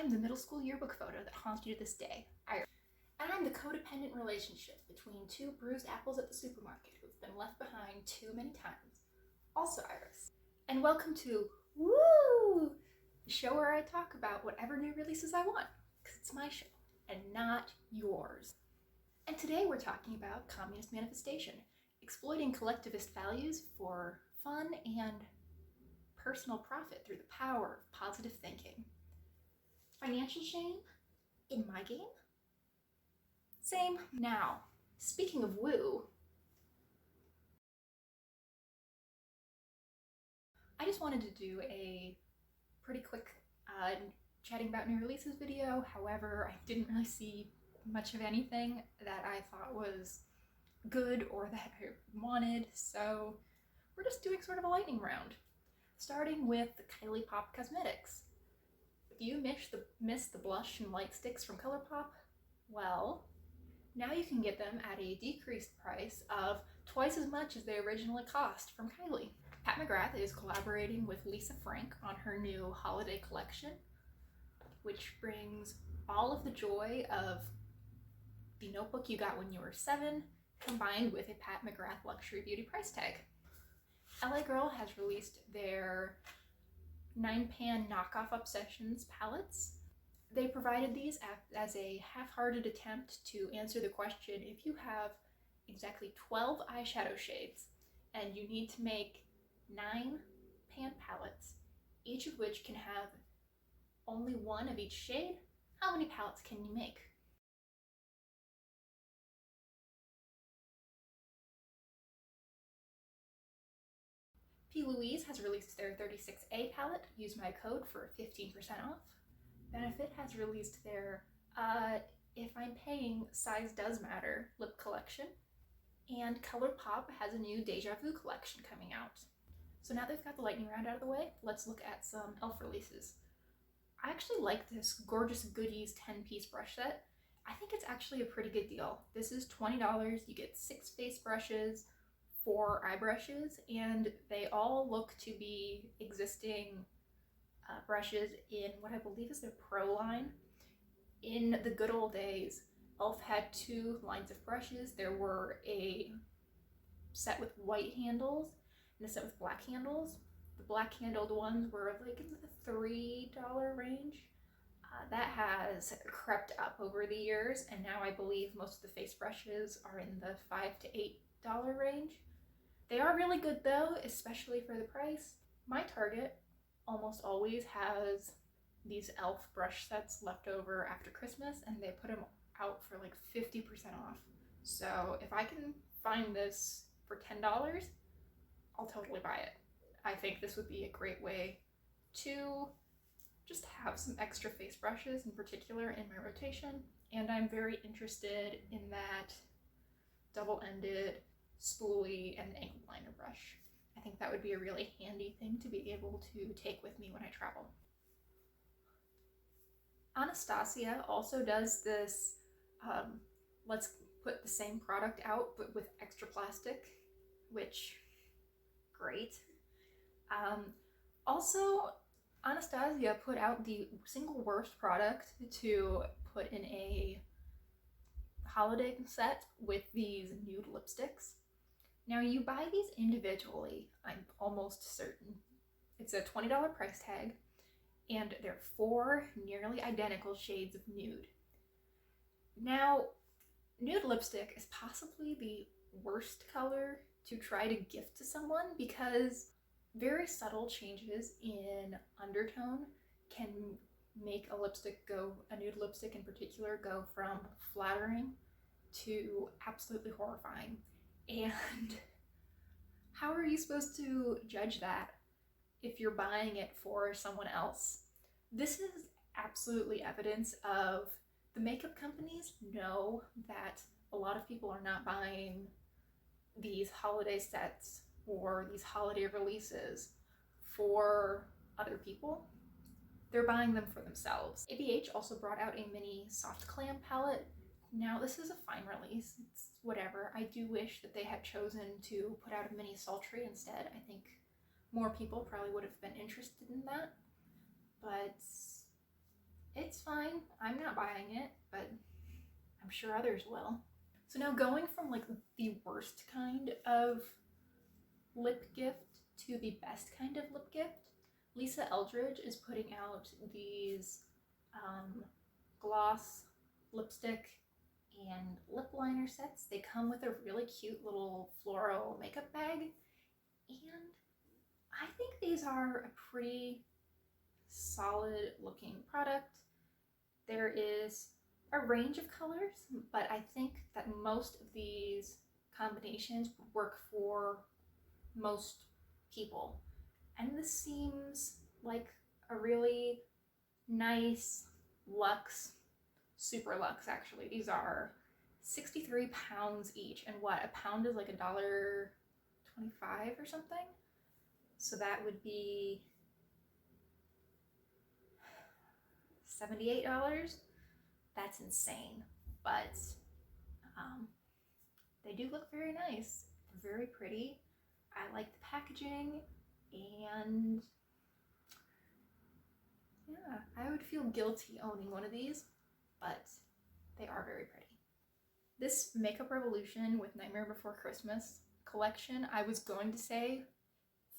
am the middle school yearbook photo that haunts you to this day, Iris. And I'm the codependent relationship between two bruised apples at the supermarket who've been left behind too many times, also Iris. And welcome to Woo! The show where I talk about whatever new releases I want, because it's my show and not yours. And today we're talking about Communist Manifestation, exploiting collectivist values for fun and personal profit through the power of positive thinking. Financial shame? In my game? Same. Now, speaking of woo, I just wanted to do a pretty quick chatting about new releases video. However, I didn't really see much of anything that I thought was good or that I wanted, so we're just doing sort of a lightning round. Starting with the Kylie Pop Cosmetics. If you miss the blush and light sticks from ColourPop, well, now you can get them at a decreased price of twice as much as they originally cost from Kylie. Pat McGrath is collaborating with Lisa Frank on her new holiday collection, which brings all of the joy of the notebook you got when you were 7, combined with a Pat McGrath luxury beauty price tag. LA Girl has released their 9-pan knockoff Obsessions palettes. They provided these as a half-hearted attempt to answer the question, if you have exactly 12 eyeshadow shades and you need to make 9 pan palettes, each of which can have only one of each shade, how many palettes can you make? P. Louise has released their 36A palette. Use my code for 15% off. Benefit has released their If I'm Paying, Size Does Matter lip collection. And ColourPop has a new Deja Vu collection coming out. So now they've got the lightning round out of the way, let's look at some e.l.f. releases. I actually like this Gorgeous Goodies 10-piece brush set. I think it's actually a pretty good deal. This is $20. You get 6 face brushes, 4 eye brushes, and they all look to be existing brushes in what I believe is their Pro line. In the good old days, e.l.f. had 2 lines of brushes. There were a set with white handles and a set with black handles. The black handled ones were like in the $3 range. That has crept up over the years, and now I believe most of the face brushes are in the $5 to $8 range. They are really good though, especially for the price. My Target almost always has these e.l.f. brush sets left over after Christmas, and they put them out for like 50% off. So if I can find this for $10, I'll totally buy it. I think this would be a great way to just have some extra face brushes in particular in my rotation, and I'm very interested in that double-ended spoolie and angled liner brush. I think that would be a really handy thing to be able to take with me when I travel. Anastasia also does this, let's put the same product out but with extra plastic, which, great. Also, Anastasia put out the single worst product to put in a holiday set with these nude lipsticks. Now you buy these individually, I'm almost certain. It's a $20 price tag, and they're 4 nearly identical shades of nude. Now, nude lipstick is possibly the worst color to try to gift to someone because very subtle changes in undertone can make a nude lipstick in particular, go from flattering to absolutely horrifying. And how are you supposed to judge that if you're buying it for someone else? This is absolutely evidence of the makeup companies know that a lot of people are not buying these holiday sets or these holiday releases for other people. They're buying them for themselves. ABH also brought out a mini soft clam palette. Now this is a fine release, it's whatever. I do wish that they had chosen to put out a mini sultry instead. I think more people probably would have been interested in that, but it's fine. I'm not buying it, but I'm sure others will. So now going from like the worst kind of lip gift to the best kind of lip gift, Lisa Eldridge is putting out these gloss, lipstick, and lip liner sets. They come with a really cute little floral makeup bag, and I think these are a pretty solid looking product. There is a range of colors, but I think that most of these combinations would work for most people. And this seems like a really nice luxe, super luxe actually. These are 63 pounds each, and what, a pound is like $1.25 or something? So that would be $78. That's insane, but they do look very nice. They're very pretty. I like the packaging, and yeah, I would feel guilty owning one of these, but they are very pretty. This Makeup Revolution with Nightmare Before Christmas collection, I was going to say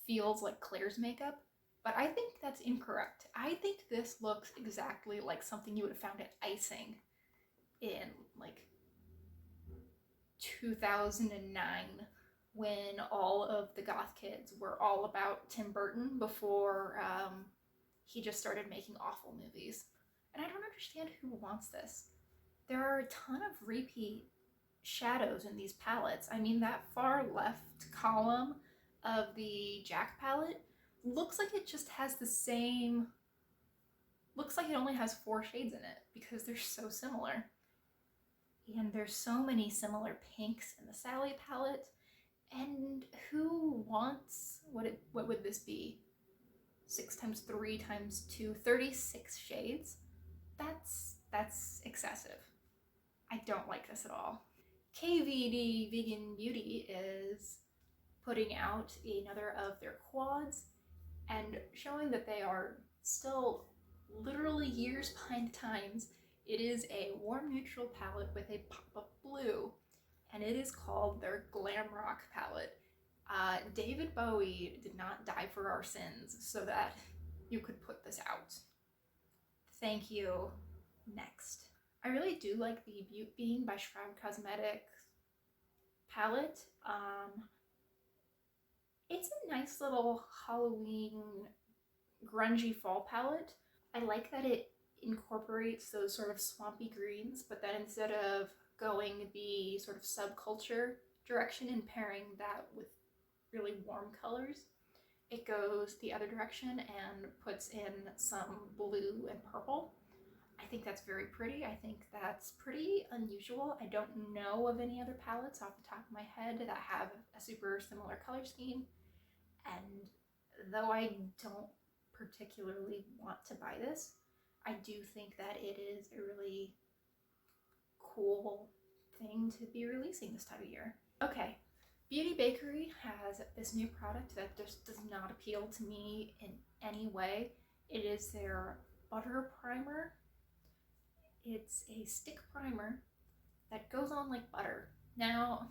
feels like Claire's makeup, but I think that's incorrect. I think this looks exactly like something you would have found at Icing in like 2009, when all of the goth kids were all about Tim Burton before he just started making awful movies. And I don't understand who wants this. There are a ton of repeat shadows in these palettes. I mean, that far left column of the Jack palette looks like it just has the same, looks like it only has 4 shades in it because they're so similar. And there's so many similar pinks in the Sally palette. And who wants, what would this be? 6 times 3 times 2, 36 shades? That's excessive. I don't like this at all. KVD Vegan Beauty is putting out another of their quads and showing that they are still literally years behind times. It is a warm neutral palette with a pop of blue, and it is called their Glam Rock palette. David Bowie did not die for our sins so that you could put this out. Thank you. Next. I really do like the Butte Bean by Shroud Cosmetics palette. It's a nice little Halloween grungy fall palette. I like that it incorporates those sort of swampy greens, but then instead of going the sort of subculture direction and pairing that with really warm colors, it goes the other direction and puts in some blue and purple. I think that's very pretty. I think that's pretty unusual. I don't know of any other palettes off the top of my head that have a super similar color scheme. And though I don't particularly want to buy this, I do think that it is a really cool thing to be releasing this time of year. Okay, Beauty Bakery has this new product that just does not appeal to me in any way. It is their butter primer. It's a stick primer that goes on like butter. Now,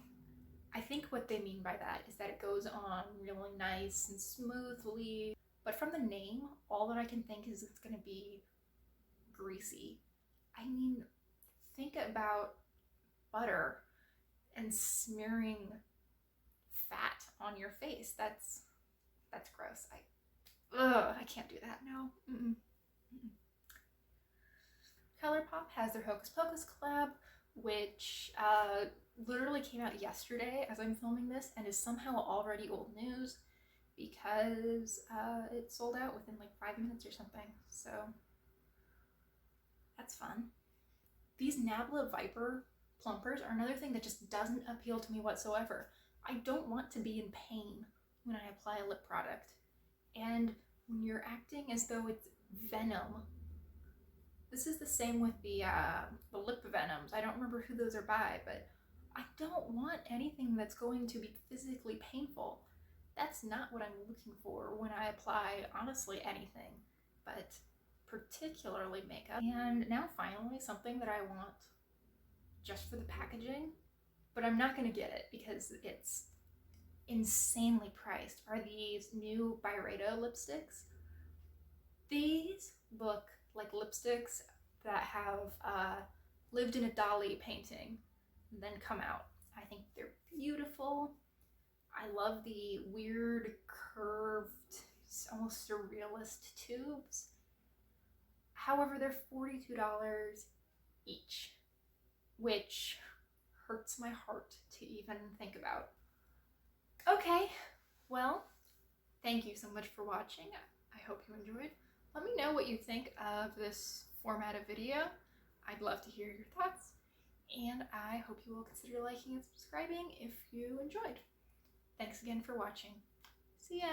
I think what they mean by that is that it goes on really nice and smoothly, but from the name, all that I can think is it's gonna be greasy. I mean, think about butter and smearing fat on your face. That's gross. I can't do that. No. ColourPop has their Hocus Pocus collab, which literally came out yesterday as I'm filming this and is somehow already old news because it sold out within like 5 minutes or something. So that's fun. These Nabla Viper plumpers are another thing that just doesn't appeal to me whatsoever. I don't want to be in pain when I apply a lip product. And when you're acting as though it's venom, this is the same with the lip venoms. I don't remember who those are by, but I don't want anything that's going to be physically painful. That's not what I'm looking for when I apply, honestly, anything. But particularly makeup. And now finally, something that I want just for the packaging, but I'm not gonna get it because it's insanely priced, are these new Byredo lipsticks. These look like lipsticks that have lived in a Dali painting and then come out. I think they're beautiful. I love the weird curved, almost surrealist tubes. However, they're $42 each, which hurts my heart to even think about. Okay, well, thank you so much for watching. I hope you enjoyed. Let me know what you think of this format of video. I'd love to hear your thoughts, and I hope you will consider liking and subscribing if you enjoyed. Thanks again for watching. See ya!